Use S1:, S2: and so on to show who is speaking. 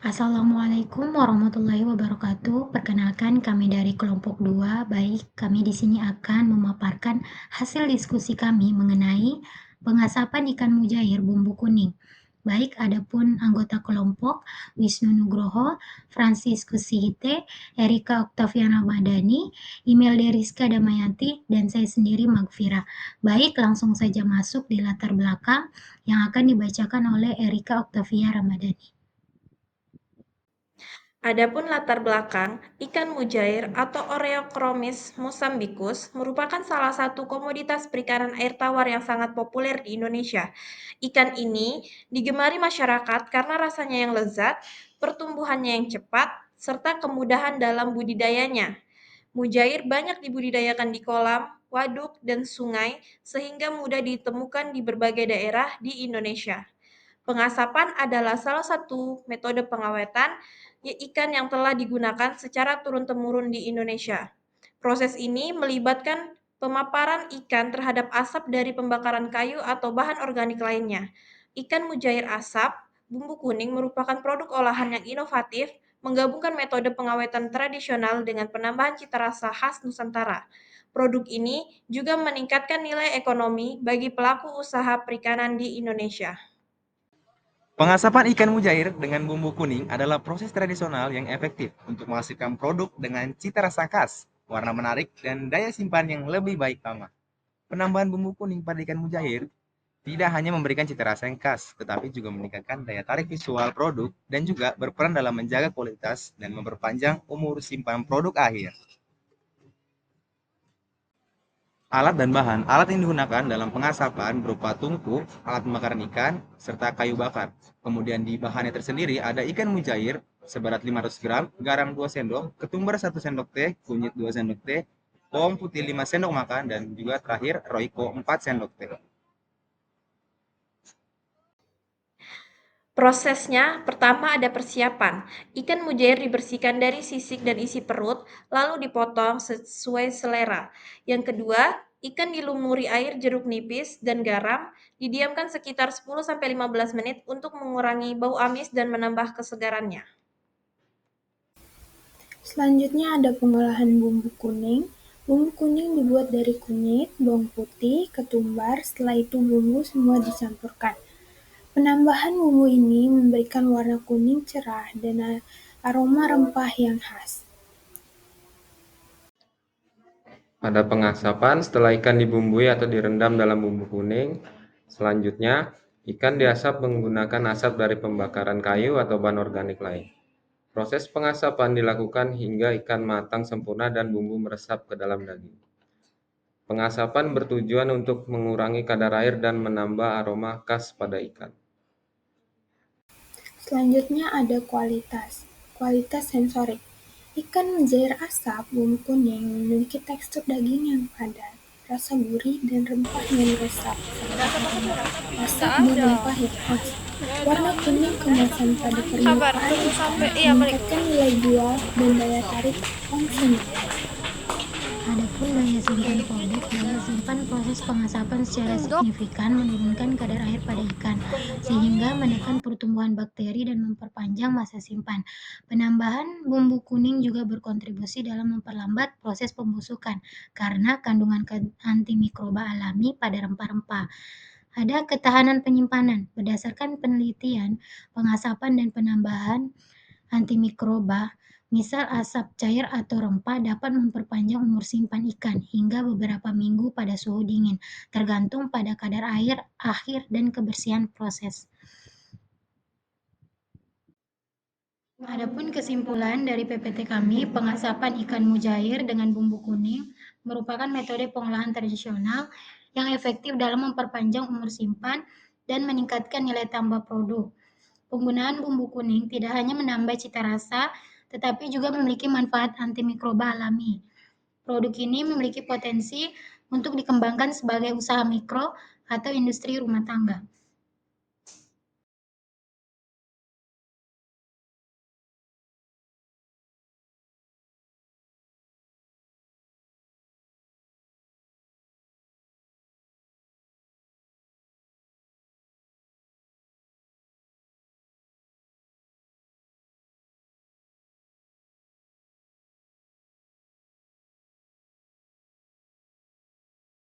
S1: Assalamualaikum warahmatullahi wabarakatuh. Perkenalkan kami dari kelompok 2. Baik, kami di sini akan memaparkan hasil diskusi kami mengenai pengasapan ikan mujair bumbu kuning. Baik, adapun anggota kelompok Wisnu Nugroho, Franciscus Sihite, Erika Oktaviana Madani, Imelda Rizka Damayanti, dan saya sendiri Magfira. Baik, langsung saja masuk di latar belakang yang akan dibacakan oleh Erika Oktavia Ramadhani.
S2: Adapun latar belakang, ikan mujair atau Oreochromis mosambicus merupakan salah satu komoditas perikanan air tawar yang sangat populer di Indonesia. Ikan ini digemari masyarakat karena rasanya yang lezat, pertumbuhannya yang cepat, serta kemudahan dalam budidayanya. Mujair banyak dibudidayakan di kolam, waduk, dan sungai sehingga mudah ditemukan di berbagai daerah di Indonesia. Pengasapan adalah salah satu metode pengawetan ikan yang telah digunakan secara turun-temurun di Indonesia. Proses ini melibatkan pemaparan ikan terhadap asap dari pembakaran kayu atau bahan organik lainnya. Ikan mujair asap, bumbu kuning merupakan produk olahan yang inovatif, menggabungkan metode pengawetan tradisional dengan penambahan cita rasa khas Nusantara. Produk ini juga meningkatkan nilai ekonomi bagi pelaku usaha perikanan di Indonesia.
S3: Pengasapan ikan mujair dengan bumbu kuning adalah proses tradisional yang efektif untuk menghasilkan produk dengan cita rasa khas, warna menarik, dan daya simpan yang lebih baik lama. Penambahan bumbu kuning pada ikan mujair tidak hanya memberikan cita rasa yang khas, tetapi juga meningkatkan daya tarik visual produk dan juga berperan dalam menjaga kualitas dan memperpanjang umur simpan produk akhir. Alat dan bahan. Alat yang digunakan dalam pengasapan berupa tungku, alat pembakaran ikan, serta kayu bakar. Kemudian di bahannya tersendiri ada ikan mujair seberat 500 gram, garam 2 sendok, ketumbar 1 sendok teh, kunyit 2 sendok teh, bawang putih 5 sendok makan, dan juga terakhir roiko 4 sendok teh.
S2: Prosesnya, pertama ada persiapan. Ikan mujair dibersihkan dari sisik dan isi perut, lalu dipotong sesuai selera. Yang kedua, ikan dilumuri air jeruk nipis dan garam, didiamkan sekitar 10-15 menit untuk mengurangi bau amis dan menambah kesegarannya.
S4: Selanjutnya ada pengolahan bumbu kuning. Bumbu kuning dibuat dari kunyit, bawang putih, ketumbar, setelah itu bumbu semua dicampurkan. Penambahan bumbu ini memberikan warna kuning cerah dan aroma rempah yang khas.
S5: Ada pengasapan setelah ikan dibumbui atau direndam dalam bumbu kuning. Selanjutnya, ikan diasap menggunakan asap dari pembakaran kayu atau bahan organik lain. Proses pengasapan dilakukan hingga ikan matang sempurna dan bumbu meresap ke dalam daging. Pengasapan bertujuan untuk mengurangi kadar air dan menambah aroma khas pada ikan.
S4: Selanjutnya ada kualitas. Kualitas sensorik. Ikan mujair asap bumbu kuning memiliki tekstur daging yang padat, rasa gurih dan rempah yang meresap, serta aroma asap dan rempah yang khas. Warna kuning kemasan pada permukaan ikan meningkatkan nilai jual dan daya tarik konsumen.
S1: Adapun daya simpan produk, daya simpan proses pengasapan secara signifikan menurunkan kadar air pada ikan, sehingga menekan pertumbuhan bakteri dan memperpanjang masa simpan. Penambahan bumbu kuning juga berkontribusi dalam memperlambat proses pembusukan, karena kandungan antimikroba alami pada rempah-rempah. Ada ketahanan penyimpanan. Berdasarkan penelitian, pengasapan dan penambahan antimikroba, misal asap cair atau rempah, dapat memperpanjang umur simpan ikan hingga beberapa minggu pada suhu dingin, tergantung pada kadar air akhir dan kebersihan proses. Adapun kesimpulan dari PPT kami, pengasapan ikan mujair dengan bumbu kuning merupakan metode pengolahan tradisional yang efektif dalam memperpanjang umur simpan dan meningkatkan nilai tambah produk. Penggunaan bumbu kuning tidak hanya menambah cita rasa, tetapi juga memiliki manfaat antimikroba alami. Produk ini memiliki potensi untuk dikembangkan sebagai usaha mikro atau industri rumah tangga.